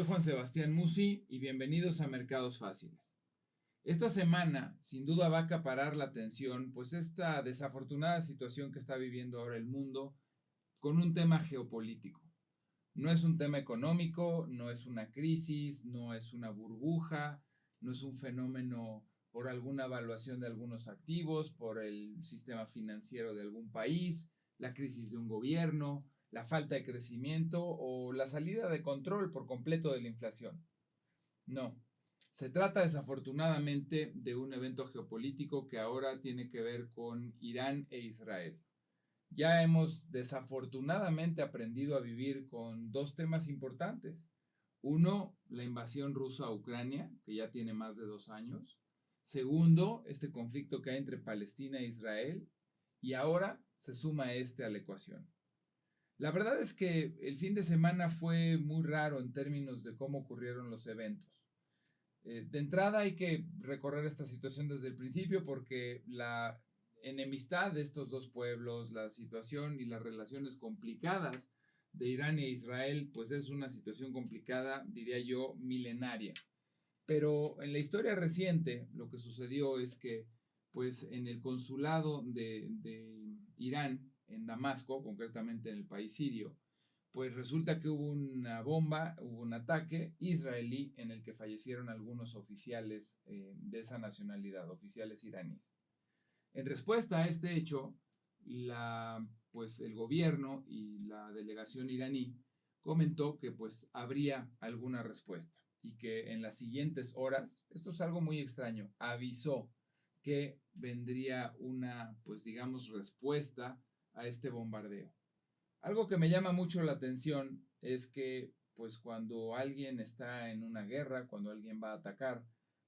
Soy Juan Sebastián Musi y bienvenidos a Mercados Fáciles. Esta semana sin duda va a acaparar la atención pues esta desafortunada situación que está viviendo ahora el mundo con un tema geopolítico. No es un tema económico, no es una crisis, no es una burbuja, no es un fenómeno por alguna evaluación de algunos activos, por el sistema financiero de algún país, la crisis de un gobierno, la falta de crecimiento o la salida de control por completo de la inflación. No, se trata desafortunadamente de un evento geopolítico que ahora tiene que ver con Irán e Israel. Ya hemos desafortunadamente aprendido a vivir con dos temas importantes. Uno, la invasión rusa a Ucrania, que ya tiene más de 2 años. Segundo, este conflicto que hay entre Palestina e Israel. Y ahora se suma este a la ecuación. La verdad es que el fin de semana fue muy raro en términos de cómo ocurrieron los eventos. De entrada hay que recorrer esta situación desde el principio porque la enemistad de estos dos pueblos, la situación y las relaciones complicadas de Irán e Israel, pues es una situación complicada, diría yo, milenaria. Pero en la historia reciente lo que sucedió es que pues en el consulado de Irán, en Damasco, concretamente en el país sirio, pues resulta que hubo una bomba, hubo un ataque israelí en el que fallecieron algunos oficiales de esa nacionalidad, oficiales iraníes. En respuesta a este hecho, pues el gobierno y la delegación iraní comentó que pues habría alguna respuesta y que en las siguientes horas, esto es algo muy extraño, avisó que vendría una, pues digamos, respuesta a este bombardeo. Algo que me llama mucho la atención es que, pues cuando alguien está en una guerra, cuando alguien va a atacar,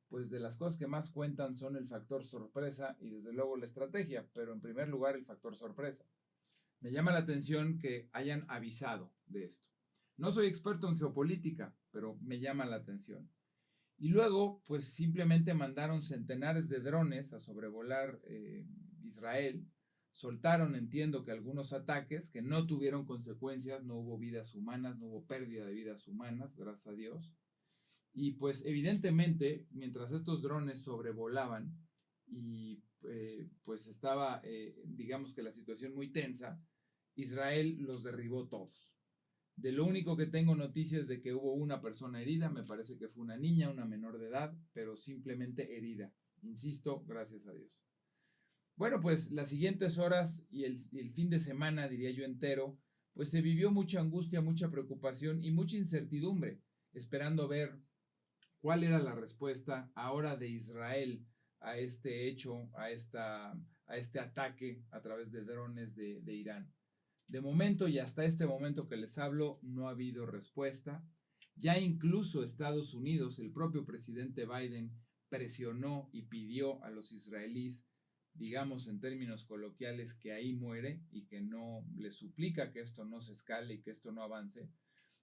pues de las cosas que más cuentan son el factor sorpresa y desde luego la estrategia, pero en primer lugar el factor sorpresa. Me llama la atención que hayan avisado de esto. No soy experto en geopolítica, pero me llama la atención. Y luego, pues simplemente mandaron centenares de drones a sobrevolar Israel. Soltaron, entiendo que algunos ataques que no tuvieron consecuencias, no hubo vidas humanas, no hubo pérdida de vidas humanas, gracias a Dios. Y pues evidentemente, mientras estos drones sobrevolaban y pues estaba, digamos que la situación muy tensa, Israel los derribó todos. De lo único que tengo noticias es de que hubo una persona herida, me parece que fue una niña, una menor de edad, pero simplemente herida. Insisto, gracias a Dios. Bueno, pues las siguientes horas y el fin de semana, diría yo entero, pues se vivió mucha angustia, mucha preocupación y mucha incertidumbre, esperando ver cuál era la respuesta ahora de Israel a este hecho, a este ataque a través de drones de Irán. De momento y hasta este momento que les hablo, no ha habido respuesta. Ya incluso Estados Unidos, el propio presidente Biden, presionó y pidió a los israelíes, digamos en términos coloquiales, que ahí muere y que no les suplica que esto no se escale y que esto no avance.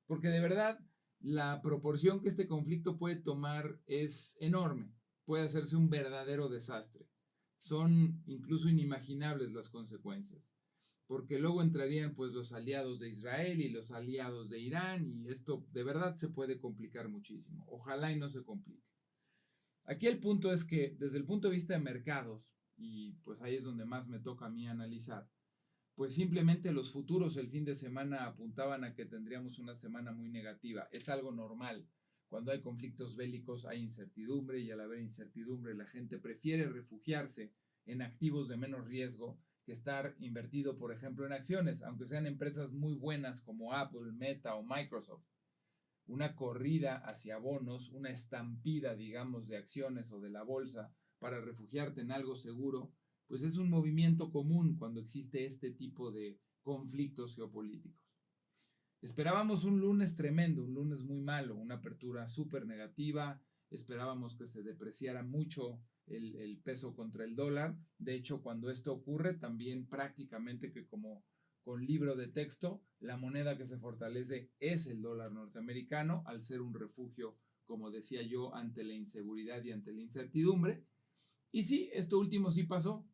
Porque de verdad, la proporción que este conflicto puede tomar es enorme. Puede hacerse un verdadero desastre. Son incluso inimaginables las consecuencias porque luego entrarían pues los aliados de Israel y los aliados de Irán y esto de verdad se puede complicar muchísimo. Ojalá y no se complique. Aquí el punto es que desde el punto de vista de mercados, y pues ahí es donde más me toca a mí analizar, pues simplemente los futuros el fin de semana apuntaban a que tendríamos una semana muy negativa. Es algo normal. Cuando hay conflictos bélicos hay incertidumbre y al haber incertidumbre la gente prefiere refugiarse en activos de menos riesgo que estar invertido, por ejemplo, en acciones, aunque sean empresas muy buenas como Apple, Meta o Microsoft. Una corrida hacia bonos, una estampida, digamos, de acciones o de la bolsa para refugiarte en algo seguro, pues es un movimiento común cuando existe este tipo de conflictos geopolíticos. Esperábamos un lunes tremendo, un lunes muy malo, una apertura súper negativa, esperábamos que se depreciara mucho el peso contra el dólar. De hecho, cuando esto ocurre, también prácticamente que como con libro de texto, la moneda que se fortalece es el dólar norteamericano, al ser un refugio, como decía yo, ante la inseguridad y ante la incertidumbre. Y sí, esto último sí pasó.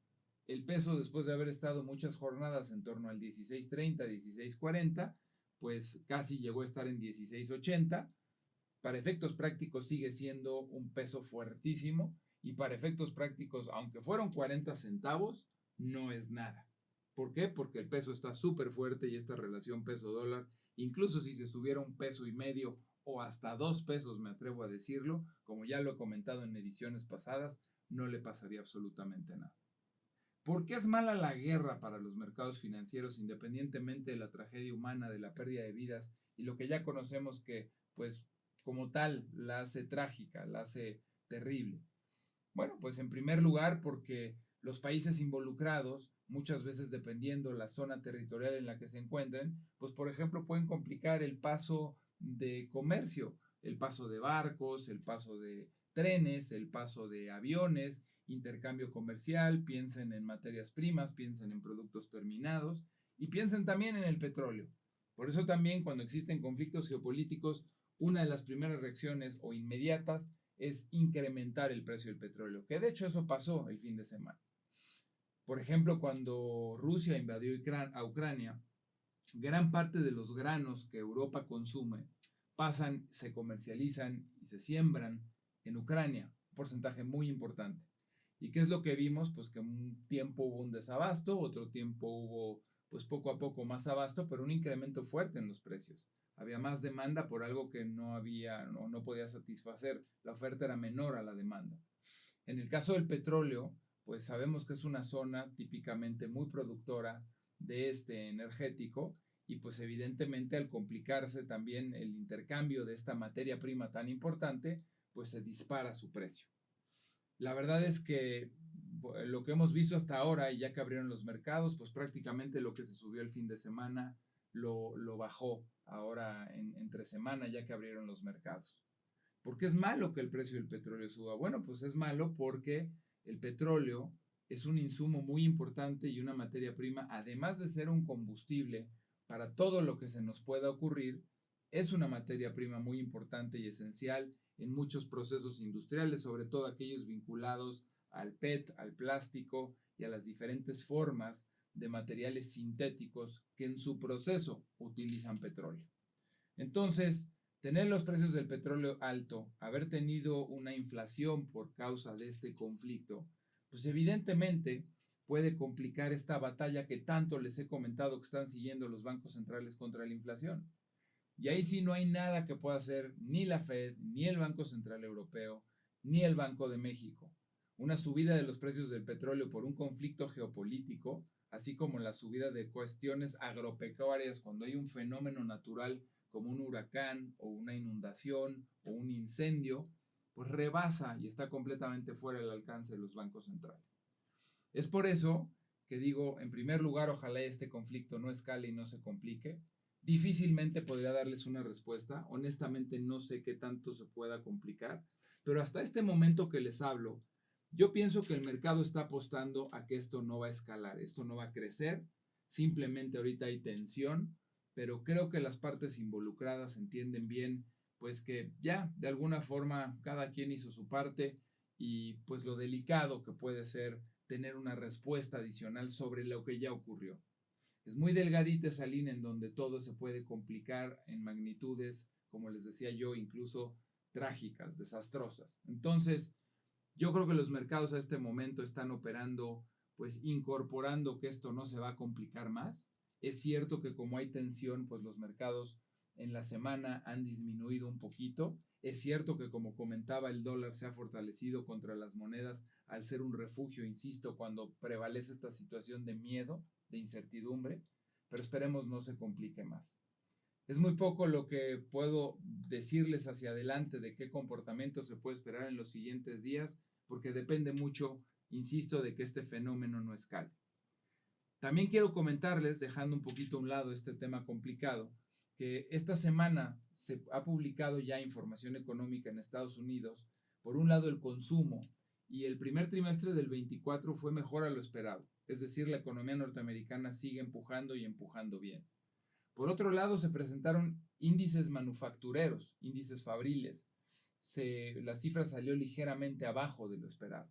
El peso, después de haber estado muchas jornadas en torno al 16.30, 16.40, pues casi llegó a estar en 16.80. para efectos prácticos sigue siendo un peso fuertísimo y para efectos prácticos, aunque fueron 40 centavos, no es nada. ¿Por qué? Porque el peso está súper fuerte y esta relación peso-dólar, incluso si se subiera 1,5 pesos o hasta 2 pesos, me atrevo a decirlo, como ya lo he comentado en ediciones pasadas, no le pasaría absolutamente nada. ¿Por qué es mala la guerra para los mercados financieros, independientemente de la tragedia humana, de la pérdida de vidas y lo que ya conocemos que, pues, como tal, la hace trágica, la hace terrible? Bueno, pues en primer lugar porque los países involucrados, muchas veces dependiendo la zona territorial en la que se encuentren, pues por ejemplo pueden complicar el paso de comercio, el paso de barcos, el paso de trenes, el paso de aviones, intercambio comercial, piensen en materias primas, piensen en productos terminados y piensen también en el petróleo. Por eso también cuando existen conflictos geopolíticos, una de las primeras reacciones o inmediatas es incrementar el precio del petróleo, que de hecho eso pasó el fin de semana. Por ejemplo, cuando Rusia invadió a Ucrania, gran parte de los granos que Europa consume pasan, se comercializan y se siembran en Ucrania, un porcentaje muy importante. ¿Y qué es lo que vimos? Pues que un tiempo hubo un desabasto, otro tiempo hubo pues poco a poco más abasto, pero un incremento fuerte en los precios. Había más demanda por algo que no había o no podía satisfacer. La oferta era menor a la demanda. En el caso del petróleo, pues sabemos que es una zona típicamente muy productora de este energético y pues evidentemente al complicarse también el intercambio de esta materia prima tan importante, pues se dispara su precio. La verdad es que lo que hemos visto hasta ahora, y ya que abrieron los mercados, pues prácticamente lo que se subió el fin de semana lo bajó ahora entre semana, ya que abrieron los mercados. ¿Por qué es malo que el precio del petróleo suba? Bueno, pues es malo porque el petróleo es un insumo muy importante y una materia prima, además de ser un combustible para todo lo que se nos pueda ocurrir, es una materia prima muy importante y esencial en muchos procesos industriales, sobre todo aquellos vinculados al PET, al plástico y a las diferentes formas de materiales sintéticos que en su proceso utilizan petróleo. Entonces, tener los precios del petróleo alto, haber tenido una inflación por causa de este conflicto, pues evidentemente puede complicar esta batalla que tanto les he comentado que están siguiendo los bancos centrales contra la inflación. Y ahí sí no hay nada que pueda hacer ni la Fed, ni el Banco Central Europeo, ni el Banco de México. Una subida de los precios del petróleo por un conflicto geopolítico, así como la subida de cuestiones agropecuarias cuando hay un fenómeno natural como un huracán o una inundación o un incendio, pues rebasa y está completamente fuera del alcance de los bancos centrales. Es por eso que digo, en primer lugar, ojalá este conflicto no escale y no se complique. Difícilmente podría darles una respuesta. Honestamente no sé qué tanto se pueda complicar, pero hasta este momento que les hablo, yo pienso que el mercado está apostando a que esto no va a escalar, esto no va a crecer. Simplemente ahorita hay tensión, pero creo que las partes involucradas entienden bien, pues que ya de alguna forma cada quien hizo su parte y pues lo delicado que puede ser tener una respuesta adicional sobre lo que ya ocurrió. Es muy delgadita esa línea en donde todo se puede complicar en magnitudes, como les decía yo, incluso trágicas, desastrosas. Entonces, yo creo que los mercados a este momento están operando, pues incorporando que esto no se va a complicar más. Es cierto que como hay tensión, pues los mercados en la semana han disminuido un poquito. Es cierto que como comentaba, el dólar se ha fortalecido contra las monedas al ser un refugio, insisto, cuando prevalece esta situación de miedo, de incertidumbre, pero esperemos no se complique más. Es muy poco lo que puedo decirles hacia adelante de qué comportamiento se puede esperar en los siguientes días, porque depende mucho, insisto, de que este fenómeno no escale. También quiero comentarles, dejando un poquito a un lado este tema complicado, que esta semana se ha publicado ya información económica en Estados Unidos. Por un lado, el consumo, y el primer trimestre del 24 fue mejor a lo esperado. Es decir, la economía norteamericana sigue empujando y empujando bien. Por otro lado, se presentaron índices manufactureros, índices fabriles. La cifra salió ligeramente abajo de lo esperado.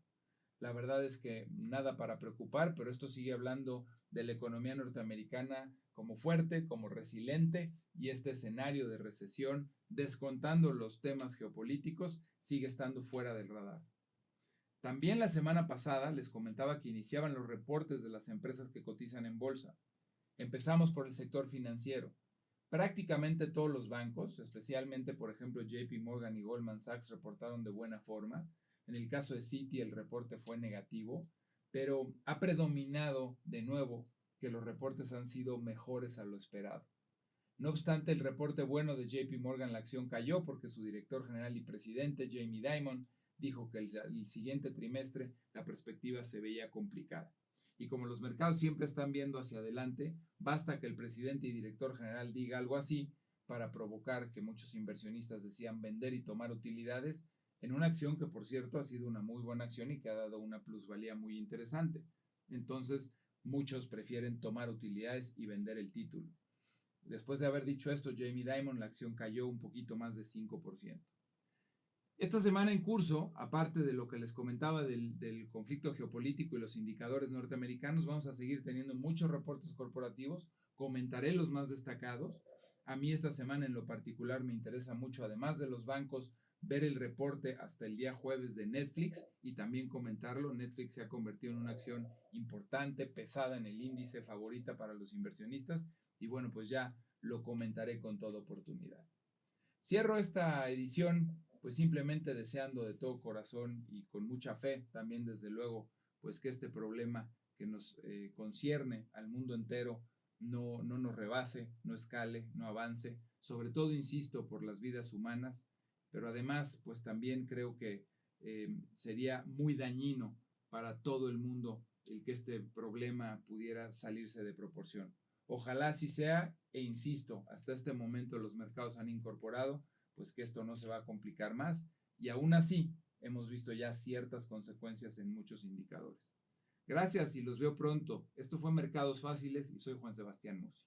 La verdad es que nada para preocupar, pero esto sigue hablando de la economía norteamericana como fuerte, como resiliente, y este escenario de recesión, descontando los temas geopolíticos, sigue estando fuera del radar. También la semana pasada les comentaba que iniciaban los reportes de las empresas que cotizan en bolsa. Empezamos por el sector financiero. Prácticamente todos los bancos, especialmente por ejemplo JP Morgan y Goldman Sachs, reportaron de buena forma. En el caso de Citi el reporte fue negativo, pero ha predominado de nuevo que los reportes han sido mejores a lo esperado. No obstante, el reporte bueno de JP Morgan, la acción cayó porque su director general y presidente, Jamie Dimon, dijo que el siguiente trimestre la perspectiva se veía complicada. Y como los mercados siempre están viendo hacia adelante, basta que el presidente y director general diga algo así para provocar que muchos inversionistas decidan vender y tomar utilidades en una acción que, por cierto, ha sido una muy buena acción y que ha dado una plusvalía muy interesante. Entonces, muchos prefieren tomar utilidades y vender el título. Después de haber dicho esto, Jamie Dimon, la acción cayó un poquito más de 5%. Esta semana en curso, aparte de lo que les comentaba del conflicto geopolítico y los indicadores norteamericanos, vamos a seguir teniendo muchos reportes corporativos. Comentaré los más destacados. A mí esta semana en lo particular me interesa mucho, además de los bancos, ver el reporte hasta el día jueves de Netflix y también comentarlo. Netflix se ha convertido en una acción importante, pesada en el índice, favorita para los inversionistas, y bueno, pues ya lo comentaré con toda oportunidad. Cierro esta edición pues simplemente deseando de todo corazón y con mucha fe también desde luego pues que este problema que nos concierne al mundo entero no nos rebase, no escale, no avance, sobre todo insisto por las vidas humanas, pero además pues también creo que sería muy dañino para todo el mundo el que este problema pudiera salirse de proporción. Ojalá así sea e insisto, hasta este momento los mercados han incorporado pues que esto no se va a complicar más y aún así hemos visto ya ciertas consecuencias en muchos indicadores. Gracias y los veo pronto. Esto fue Mercados Fáciles y soy Juan Sebastián Musi.